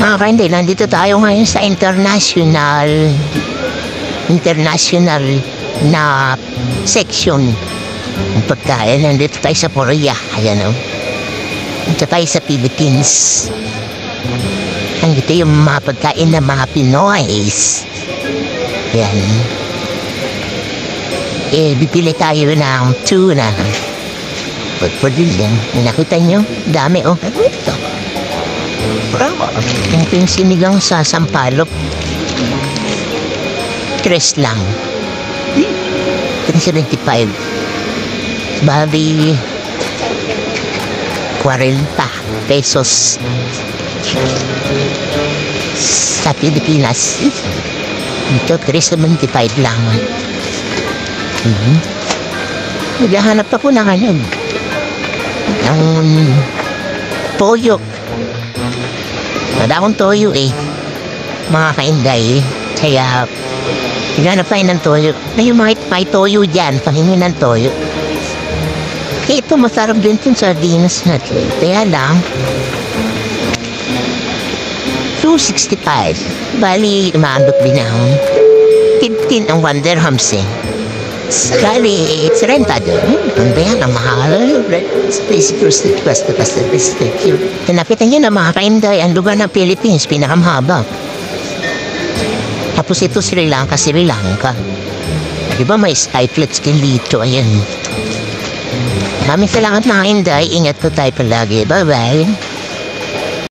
Mga kainday, nandito tayo ngayon sa international na section ng pagkain. Nandito tayo sa Korea. Ayan o. Nandito tayo sa Philippines. Nandito yung mga pagkain ng mga Pinoys. Ayan. Bibili tayo ng tuna. Pwede lang. Nakita nyo? Dami o. Ito. Yung sinigang sa sampalok. 3 lang. 375. Bali 40 pesos sa Pilipinas. Dito 375 lang. Naghahanap ako ng ng toyo. Wala akong toyo mga kainday. Kaya tighanap tayo ng toyo. May toyo dyan, pahingi ng toyo. Kaya ito masarap din yung sardinas natin. Kaya lang 265. Bali, umaandot din ako 15 ang 1 dirhams Bali, it's rentado. Ang bayan, ang mahal. Tinapitan nyo na mga kainday, ang lugar ng Philippines, pinakamahaba. Tapos ito Sri Lanka. Diba may skyflats din dito, ayan. Maraming salamat mga kainday, ingat po tayo palagi. Bye-bye.